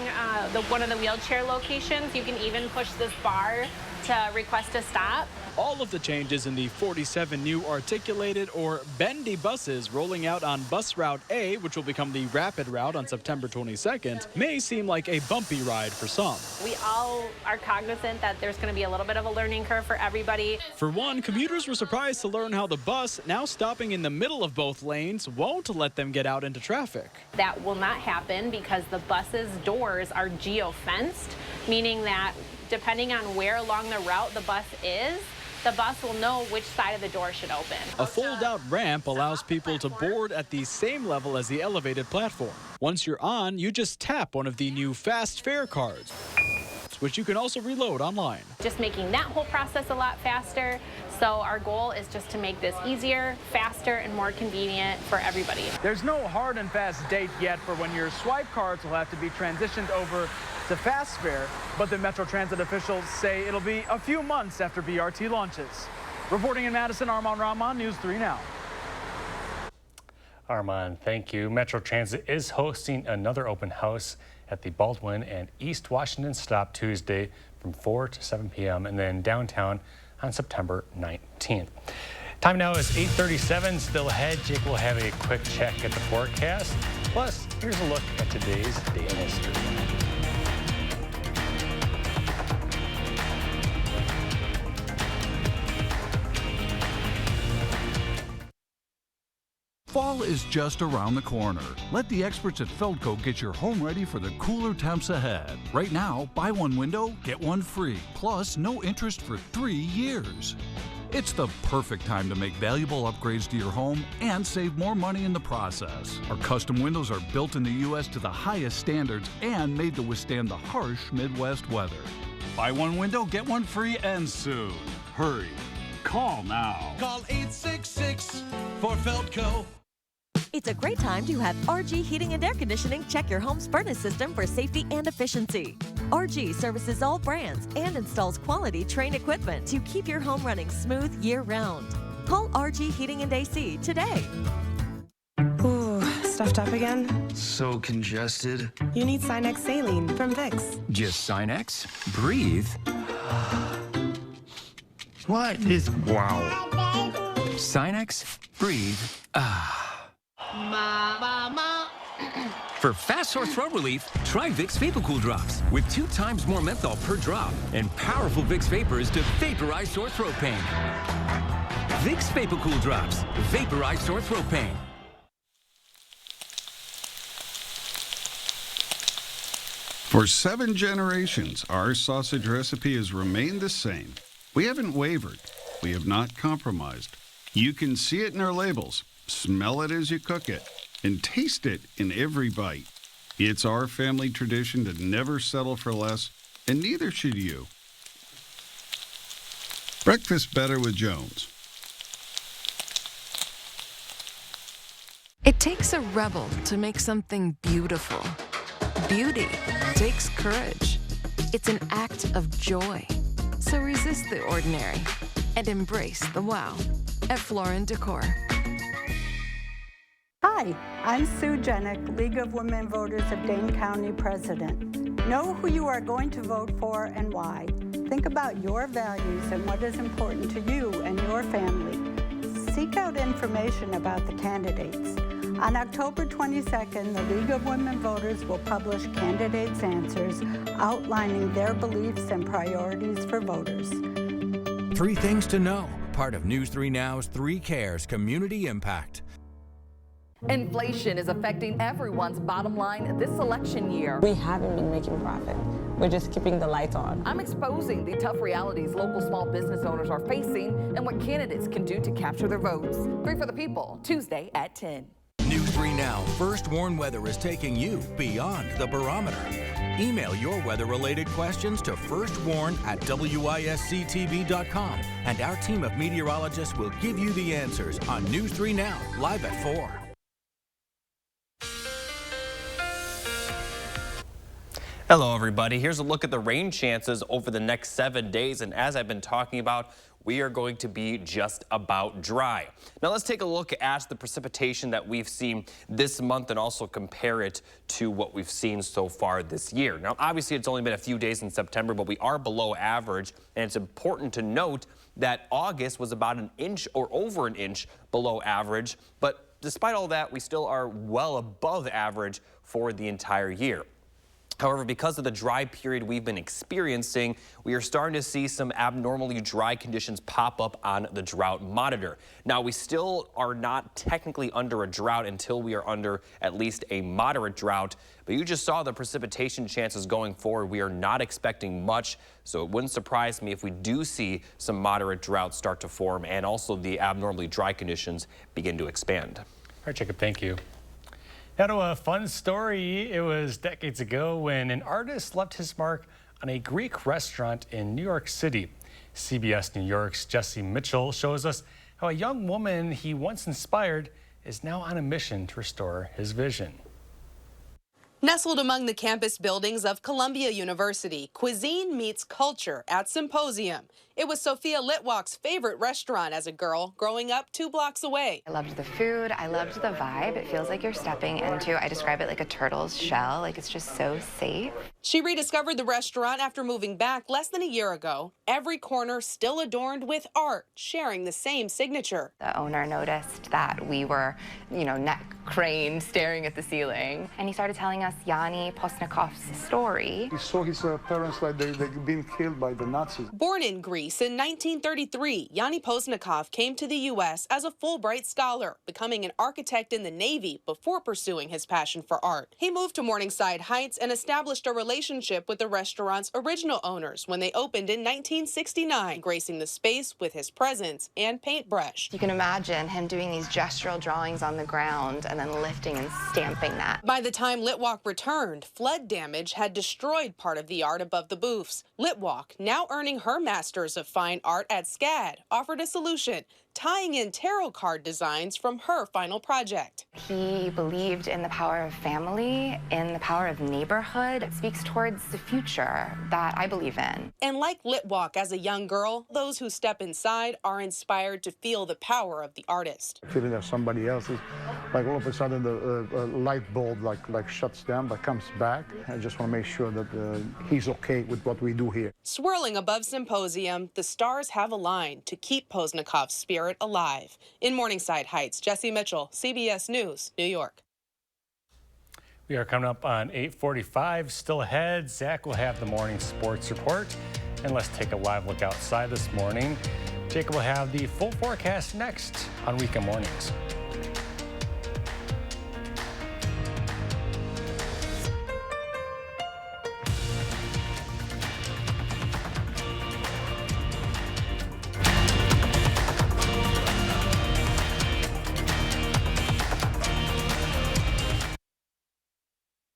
one of the wheelchair locations, you can even push this bar to request a stop. All of the changes in the 47 new articulated or bendy buses rolling out on Bus Route A, which will become the rapid route on September 22nd, may seem like a bumpy ride for some. We all are cognizant that there's going to be a little bit of a learning curve for everybody. For one, commuters were surprised to learn how the bus, now stopping in the middle of both lanes, won't let them get out into traffic. That will not happen because the bus's doors are geo-fenced, meaning that depending on where along the route the bus is, the bus will know which side of the door should open. A fold-out ramp allows people to board at the same level as the elevated platform. Once you're on, you just tap one of the new fast fare cards, which you can also reload online. Just making that whole process a lot faster. So our goal is just to make this easier, faster, and more convenient for everybody. There's no hard and fast date yet for when your swipe cards will have to be transitioned over to Fast Fare, but the Metro Transit officials say it'll be a few months after BRT launches. Reporting in Madison, Armand Rahman, News 3 Now. Armand, thank you. Metro Transit is hosting another open house at the Baldwin and East Washington stop Tuesday from 4 to 7 p.m. and then downtown on September 19th. Time now is 8:37. Still ahead, Jake will have a quick check at the forecast. Plus, here's a look at today's day in history. Fall is just around the corner. Let the experts at Feldco get your home ready for the cooler temps ahead. Right now, buy one window, get one free. Plus, no interest for 3 years. It's the perfect time to make valuable upgrades to your home and save more money in the process. Our custom windows are built in the U.S. to the highest standards and made to withstand the harsh Midwest weather. Buy one window, get one free, and soon. Hurry. Call now. Call 866 for Feldco. It's a great time to have RG Heating and Air Conditioning check your home's furnace system for safety and efficiency. RG services all brands and installs quality Trane equipment to keep your home running smooth year-round. Call RG Heating and AC today. Ooh, stuffed up again? So congested. You need Sinex Saline from Vicks. Just Sinex? Breathe. What is... Wow. Sinex? Breathe. For fast sore throat relief, try Vicks VapoCool Drops with 2 times more menthol per drop and powerful Vicks vapors to vaporize sore throat pain. Vicks VapoCool Drops, vaporize sore throat pain. For 7 generations, our sausage recipe has remained the same. We haven't wavered. We have not compromised. You can see it in our labels, smell it as you cook it, and taste it in every bite. It's our family tradition to never settle for less, and neither should you. Breakfast better with Jones. It takes a rebel to make something beautiful. Beauty takes courage. It's an act of joy. So resist the ordinary and embrace the wow at Floor & Decor. Hi, I'm Sue Jenick, League of Women Voters of Dane County President. Know who you are going to vote for and why. Think about your values and what is important to you and your family. Seek out information about the candidates. On October 22nd, the League of Women Voters will publish candidates' answers outlining their beliefs and priorities for voters. 3 things to know, part of News 3 Now's 3 Cares Community Impact. Inflation is affecting everyone's bottom line this election year. We haven't been making profit. We're just keeping the lights on. I'm exposing the tough realities local small business owners are facing and what candidates can do to capture their votes. 3 for the People, Tuesday at 10. News 3 Now First Warn Weather is taking you beyond the barometer. Email your weather-related questions to firstwarn@wisctv.com, and our team of meteorologists will give you the answers on News 3 Now, live at 4. Hello, everybody. Here's a look at the rain chances over the next 7 days. And as I've been talking about, we are going to be just about dry. Now let's take a look at the precipitation that we've seen this month and also compare it to what we've seen so far this year. Now, obviously, it's only been a few days in September, but we are below average. And it's important to note that August was about an inch or over an inch below average. But despite all that, we still are well above average for the entire year. However, because of the dry period we've been experiencing, we are starting to see some abnormally dry conditions pop up on the drought monitor. Now, we still are not technically under a drought until we are under at least a moderate drought, but you just saw the precipitation chances going forward. We are not expecting much, so it wouldn't surprise me if we do see some moderate droughts start to form and also the abnormally dry conditions begin to expand. All right, Jacob, thank you. Now to a fun story. It was decades ago when an artist left his mark on a Greek restaurant in New York City. CBS New York's Jesse Mitchell shows us how a young woman he once inspired is now on a mission to restore his vision. Nestled among the campus buildings of Columbia University, cuisine meets culture at Symposium. It was Sophia Litwak's favorite restaurant as a girl, growing up 2 blocks away. I loved the food. I loved the vibe. It feels like you're stepping into, I describe it like a turtle's shell. Like, it's just so safe. She rediscovered the restaurant after moving back less than a year ago. Every corner still adorned with art, sharing the same signature. The owner noticed that we were, neck craned, staring at the ceiling. And he started telling us Yanni Postnikov's story. He saw his parents like they'd been killed by the Nazis. Born in Greece in 1933, Yanni Postnikov came to the U.S. as a Fulbright scholar, becoming an architect in the Navy before pursuing his passion for art. He moved to Morningside Heights and established a relationship relationship with the restaurant's original owners when they opened in 1969, gracing the space with his presence and paintbrush. You can imagine him doing these gestural drawings on the ground and then lifting and stamping that. By the time Litwak returned, flood damage had destroyed part of the art above the booths. Litwak, now earning her Master's of Fine Art at SCAD, offered a solution, tying in tarot card designs from her final project. He believed in the power of family, in the power of neighborhood. It speaks towards the future that I believe in. And like Litwak as a young girl, those who step inside are inspired to feel the power of the artist. Feeling that somebody else is, like all of a sudden the light bulb like shuts down but comes back. I just want to make sure that he's okay with what we do here. Swirling above Symposium, the stars have aligned to keep Pozniakov's spirit alive. In Morningside Heights, Jesse Mitchell, CBS News, New York. We are coming up on 8:45. Still ahead, Zach will have the morning sports report. And let's take a live look outside this morning. Jacob will have the full forecast next on Weekend Mornings.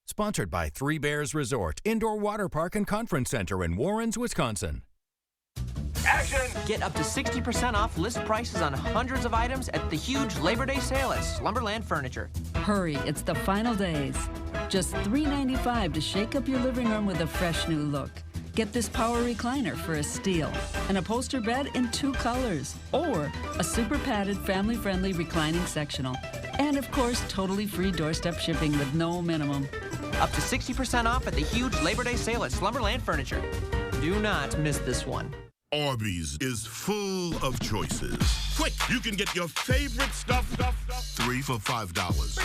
Sponsored by Three Bears Resort, Indoor Water Park and Conference Center in Warrens, Wisconsin. Action! Get up to 60% off list prices on hundreds of items at the huge Labor Day sale at Slumberland Furniture. Hurry, it's the final days. Just $3.95 to shake up your living room with a fresh new look. Get this power recliner for a steal, an upholstered bed in 2 colors, or a super padded family-friendly reclining sectional. And of course, totally free doorstep shipping with no minimum. Up to 60% off at the huge Labor Day sale at Slumberland Furniture. Do not miss this one. Arby's is full of choices. Quick, you can get your favorite stuff 3 for $5.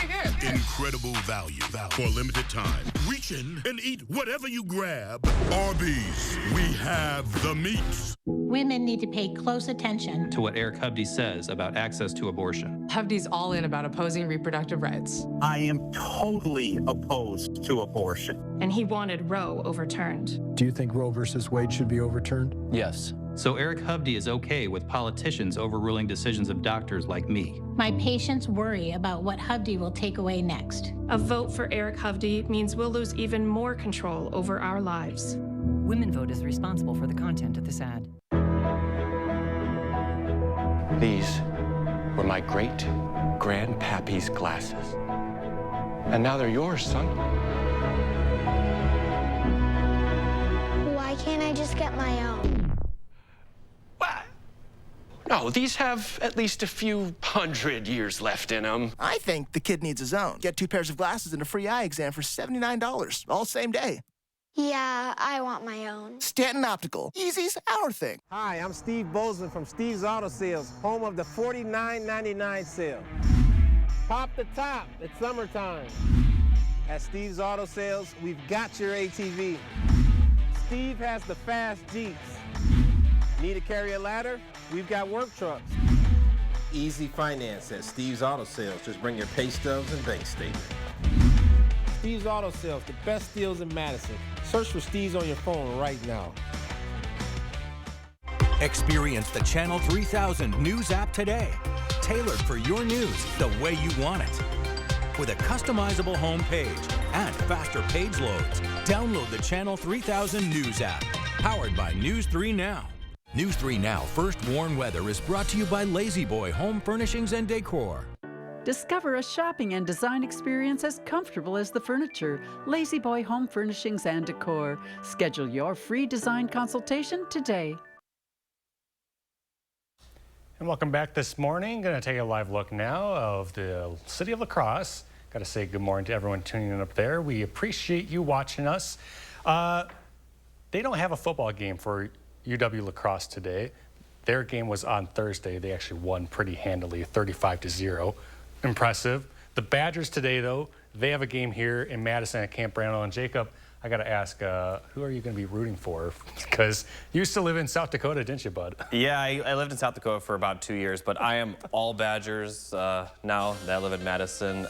Incredible value for a limited time. Reach in and eat whatever you grab. Arby's, we have the meats. Women need to pay close attention to what Eric Hovde says about access to abortion. Hovde's all in about opposing reproductive rights. I am totally opposed to abortion. And he wanted Roe overturned. Do you think Roe versus Wade should be overturned? Yes. So Eric Hovde is okay with politicians overruling decisions of doctors like me. My patients worry about what Hovde will take away next. A vote for Eric Hovde means we'll lose even more control over our lives. Women Vote is responsible for the content of this ad. These were my great-grandpappy's glasses. And now they're yours, son. Why can't I just get my own? No, these have at least a few hundred years left in them. I think the kid needs his own. Get 2 pairs of glasses and a free eye exam for $79, all same day. Yeah, I want my own. Stanton Optical. Easy's our thing. Hi, I'm Steve Bozeman from Steve's Auto Sales, home of the $49.99 sale. Pop the top, it's summertime. At Steve's Auto Sales, we've got your ATV. Steve has the fast Jeeps. Need to carry a ladder? We've got work trucks. Easy finance at Steve's Auto Sales. Just bring your pay stubs and bank statement. Steve's Auto Sales, the best deals in Madison. Search for Steve's on your phone right now. Experience the Channel 3000 News app today. Tailored for your news the way you want it. With a customizable home page and faster page loads. Download the Channel 3000 News app. Powered by News 3 Now. News 3 Now First Warn Weather is brought to you by Lazy Boy Home Furnishings and Decor. Discover a shopping and design experience as comfortable as the furniture. Lazy Boy Home Furnishings and Decor. Schedule your free design consultation today. And welcome back this morning. Going to take a live look now of the city of La Crosse. Got to say good morning to everyone tuning in up there. We appreciate you watching us. They don't have a football game for UW La Crosse today. Their game was on Thursday. They actually won pretty handily, 35-0. Impressive. The Badgers today, though, they have a game here in Madison at Camp Randall. And Jacob, I got to ask, who are you going to be rooting for? Because you used to live in South Dakota, didn't you, bud? Yeah, I lived in South Dakota for about 2 years, but I am all Badgers now that I live in Madison.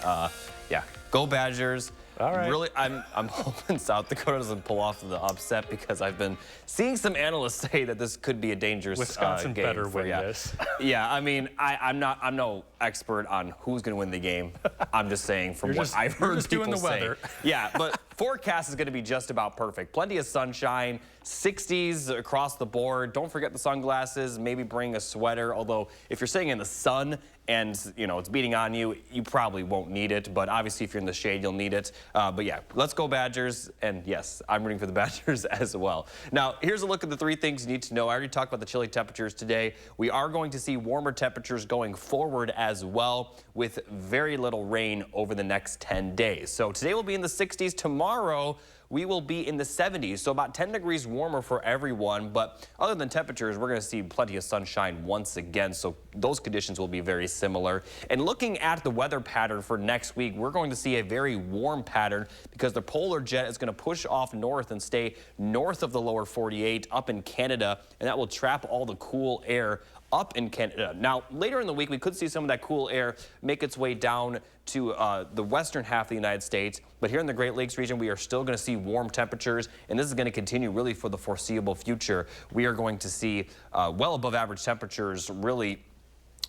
Yeah, go Badgers. All right. Really, I'm hoping South Dakota doesn't pull off the upset because I've been seeing some analysts say that this could be a dangerous Wisconsin game better win yeah. this. Yeah, I mean, I'm no expert on who's going to win the game. I'm just saying from what I've heard people doing the say. weather. Yeah, but forecast is going to be just about perfect. Plenty of sunshine, 60s across the board. Don't forget the sunglasses. Maybe bring a sweater. Although if you're sitting in the sun and it's beating on you, you probably won't need it. But obviously, if you're in the shade, you'll need it. But yeah, let's go Badgers. And yes, I'm rooting for the Badgers as well. Now, here's a look at the 3 things you need to know. I already talked about the chilly temperatures today. We are going to see warmer temperatures going forward as well, with very little rain over the next 10 days. So today we'll be in the 60s. Tomorrow, we will be in the 70s, so about 10 degrees warmer for everyone. But other than temperatures, we're going to see plenty of sunshine once again, so those conditions will be very similar. And looking at the weather pattern for next week, we're going to see a very warm pattern because the polar jet is going to push off north and stay north of the lower 48 up in Canada, and that will trap all the cool air up in Canada. Now, later in the week, we could see some of that cool air make its way down to the western half of the United States. But here in the Great Lakes region, we are still going to see warm temperatures, and this is going to continue really for the foreseeable future. We are going to see well above average temperatures really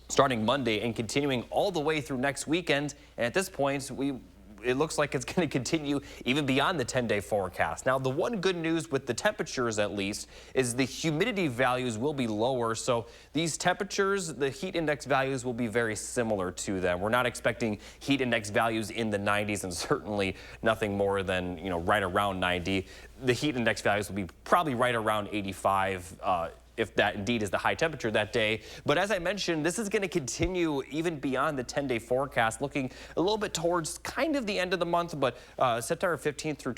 starting Monday and continuing all the way through next weekend. And at this point, it looks like it's going to continue even beyond the 10-day forecast. Now, the one good news with the temperatures, at least, is the humidity values will be lower. So these temperatures, the heat index values will be very similar to them. We're not expecting heat index values in the 90s and certainly nothing more than, right around 90. The heat index values will be probably right around 85, if that indeed is the high temperature that day. But as I mentioned, this is going to continue even beyond the 10-day forecast, looking a little bit towards kind of the end of the month, but September 15th through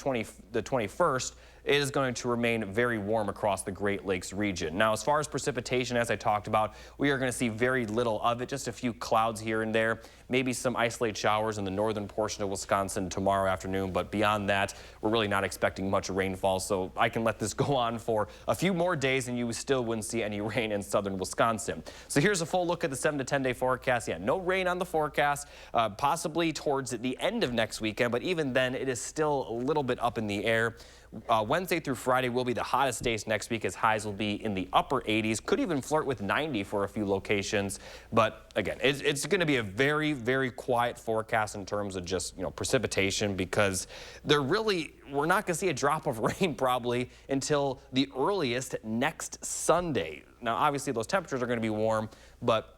the 21st, it is going to remain very warm across the Great Lakes region. Now, as far as precipitation, as I talked about, we are going to see very little of it, just a few clouds here and there, maybe some isolated showers in the northern portion of Wisconsin tomorrow afternoon, but beyond that, we're really not expecting much rainfall, so I can let this go on for a few more days and you still wouldn't see any rain in southern Wisconsin. So here's a full look at the 7 to 10-day forecast. Yeah, no rain on the forecast, possibly towards the end of next weekend, but even then, it is still a little bit up in the air. Wednesday through Friday will be the hottest days next week, as highs will be in the upper 80s, could even flirt with 90 for a few locations. But again, it's going to be a very, very quiet forecast in terms of just, precipitation, because we're not going to see a drop of rain probably until the earliest next Sunday. Now, obviously, those temperatures are going to be warm, but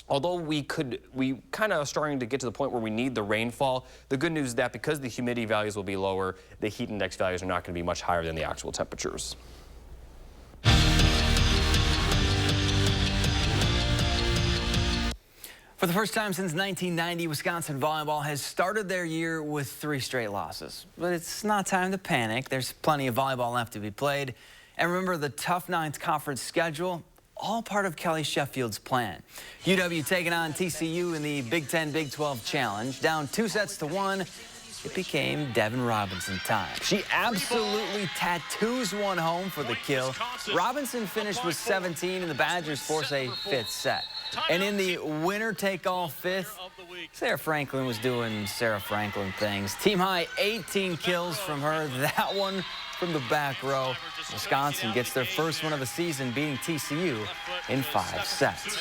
although we kind of starting to get to the point where we need the rainfall, the good news is that because the humidity values will be lower, the heat index values are not going to be much higher than the actual temperatures. For the first time since 1990, Wisconsin volleyball has started their year with 3 straight losses. But it's not time to panic. There's plenty of volleyball left to be played. And remember the tough Ninth Conference schedule? All part of Kelly Sheffield's plan. UW taking on TCU in the Big Ten Big 12 Challenge. Down 2-1, it became Devin Robinson time. She absolutely tattoos one home for the kill. Robinson finished with 17, and the Badgers force a 5th set. And in the winner-take-all 5th, Sarah Franklin was doing Sarah Franklin things. Team high 18 kills from her. That one from the back row. Wisconsin gets their first win of the season, beating TCU in 5 sets.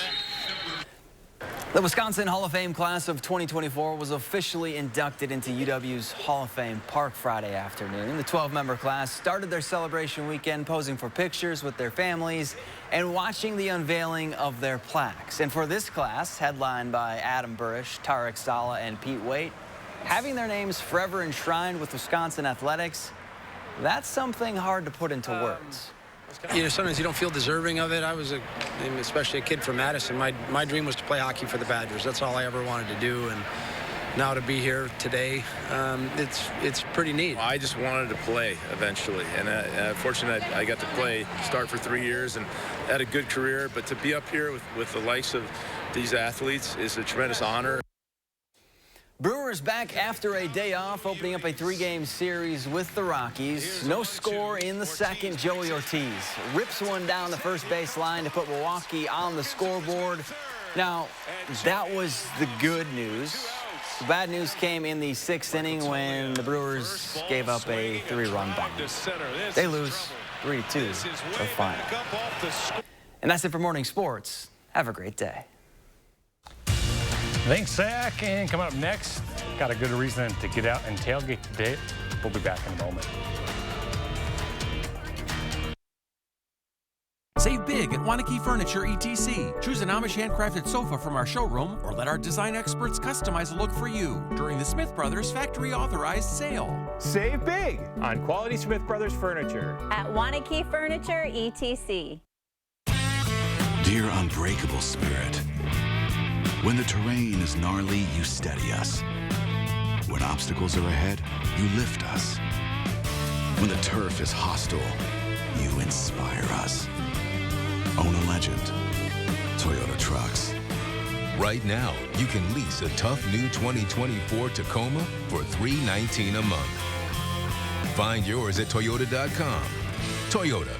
The Wisconsin Hall of Fame class of 2024 was officially inducted into UW's Hall of Fame Park Friday afternoon. The 12-member class started their celebration weekend posing for pictures with their families and watching the unveiling of their plaques. And for this class, headlined by Adam Burish, Tarek Sala, and Pete Waite, having their names forever enshrined with Wisconsin athletics, that's something hard to put into words. Sometimes you don't feel deserving of it. I was especially a kid from Madison. My dream was to play hockey for the Badgers. That's all I ever wanted to do. And now to be here today, it's pretty neat. I just wanted to play eventually, and fortunately I got to start for 3 years and had a good career. But to be up here with the likes of these athletes is a tremendous honor. Brewers back after a day off, opening up a 3-game series with the Rockies. No score in the second. Joey Ortiz rips one down the first base line to put Milwaukee on the scoreboard. Now, that was the good news. The bad news came in the 6th inning when the Brewers gave up a 3-run bomb. They lose 3-2 to the final. And that's it for morning sports. Have a great day. Thanks, Zach. And coming up next, got a good reason to get out and tailgate today. We'll be back in a moment. Save big at Wanakee Furniture ETC. Choose an Amish handcrafted sofa from our showroom or let our design experts customize a look for you during the Smith Brothers factory authorized sale. Save big on quality Smith Brothers furniture at Wanakee Furniture ETC. Dear unbreakable spirit, when the terrain is gnarly, you steady us. When obstacles are ahead, you lift us. When the turf is hostile, you inspire us. Own a legend. Toyota Trucks. Right now, you can lease a tough new 2024 Tacoma for $319 a month. Find yours at Toyota.com. Toyota.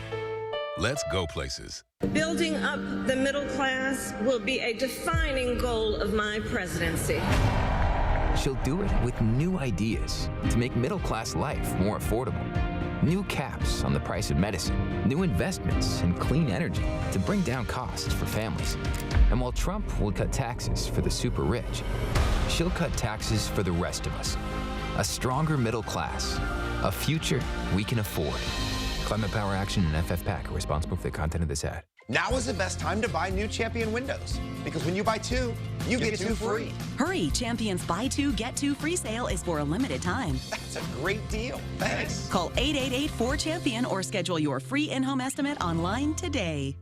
Let's go places. Building up the middle class will be a defining goal of my presidency. She'll do it with new ideas to make middle-class life more affordable. New caps on the price of medicine, new investments in clean energy to bring down costs for families. And while Trump will cut taxes for the super rich, she'll cut taxes for the rest of us. A stronger middle class, a future we can afford. Climate Power Action and FFPAC are responsible for the content of this ad. Now is the best time to buy new Champion windows, because when you buy two, you get two free. Hurry, Champion's Buy Two, Get Two free sale is for a limited time. That's a great deal. Thanks. Call 888-4CHAMPION or schedule your free in-home estimate online today.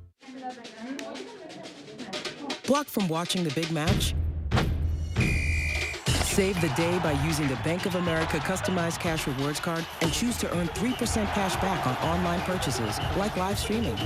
Blocked from watching the big match? Save the day by using the Bank of America customized cash rewards card and choose to earn 3% cash back on online purchases, like live streaming.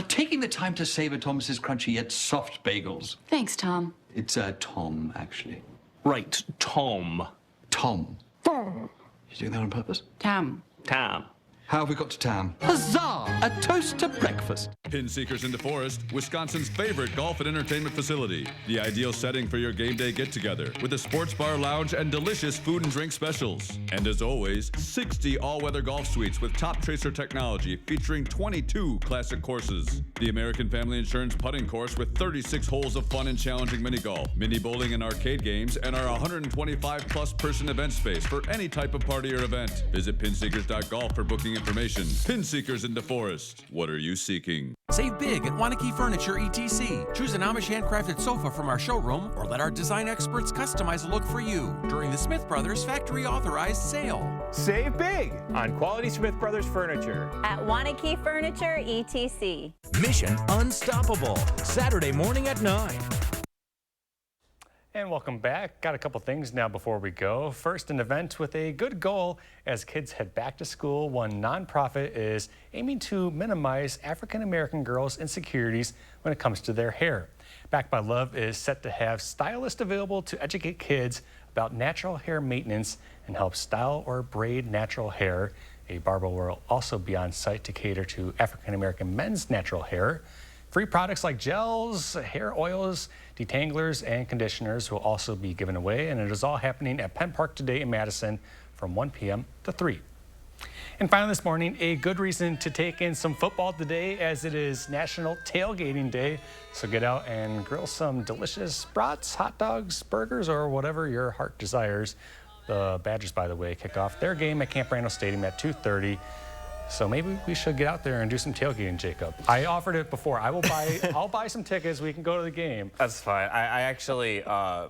Taking the time to savor Thomas's crunchy yet soft bagels. Thanks, Tom. It's Tom, actually. Right, Tom. Tom. Tom. You doing that on purpose? Tam. Tam. How have we got to town? Huzzah! A toast to breakfast. Pin Seekers in DeForest, Wisconsin's favorite golf and entertainment facility. The ideal setting for your game day get-together with a sports bar lounge and delicious food and drink specials. And as always, 60 all-weather golf suites with top tracer technology featuring 22 classic courses. The American Family Insurance putting course with 36 holes of fun and challenging mini golf, mini bowling and arcade games, and our 125-plus person event space for any type of party or event. Visit pinseekers.golf for booking information. Pin Seekers in DeForest. What are you seeking? Save big at Wanakee Furniture ETC. Choose an Amish handcrafted sofa from our showroom or let our design experts customize a look for you during the Smith Brothers factory authorized sale. Save big on quality Smith Brothers furniture at Wanakee Furniture ETC. Mission Unstoppable, Saturday morning at 9. And welcome back. Got a couple things now before we go. First, an event with a good goal as kids head back to school. One nonprofit is aiming to minimize African-American girls' insecurities when it comes to their hair. Back by Love is set to have stylists available to educate kids about natural hair maintenance and help style or braid natural hair. A barber will also be on site to cater to African-American men's natural hair. Free products like gels, hair oils, detanglers, and conditioners will also be given away, and it is all happening at Penn Park today in Madison from 1 p.m. to 3. And finally this morning, a good reason to take in some football today as it is National Tailgating Day. So get out and grill some delicious brats, hot dogs, burgers, or whatever your heart desires. The Badgers, by the way, kick off their game at Camp Randall Stadium at 2:30. So maybe we should get out there and do some tailgating, Jacob. I offered it before. I'll buy some tickets. We can go to the game. That's fine. I actually, I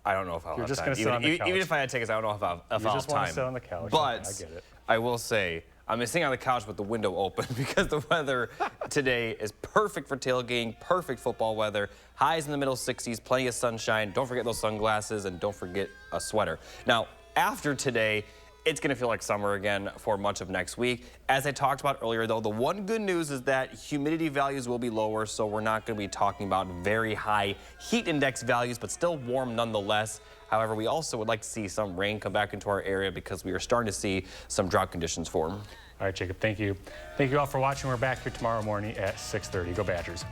don't know if I'll have just time. Gonna sit on the couch. Even if I had tickets, I don't know if I'll have time. You just want to sit on the couch. But I get it. I will say, I'm sitting on the couch with the window open because the weather today is perfect for tailgating, perfect football weather. Highs in the middle 60s, plenty of sunshine. Don't forget those sunglasses and don't forget a sweater. Now, after today, it's going to feel like summer again for much of next week. As I talked about earlier, though, the one good news is that humidity values will be lower, so we're not going to be talking about very high heat index values, but still warm nonetheless. However, we also would like to see some rain come back into our area because we are starting to see some drought conditions form. All right, Jacob, thank you. Thank you all for watching. We're back here tomorrow morning at 6:30. Go Badgers.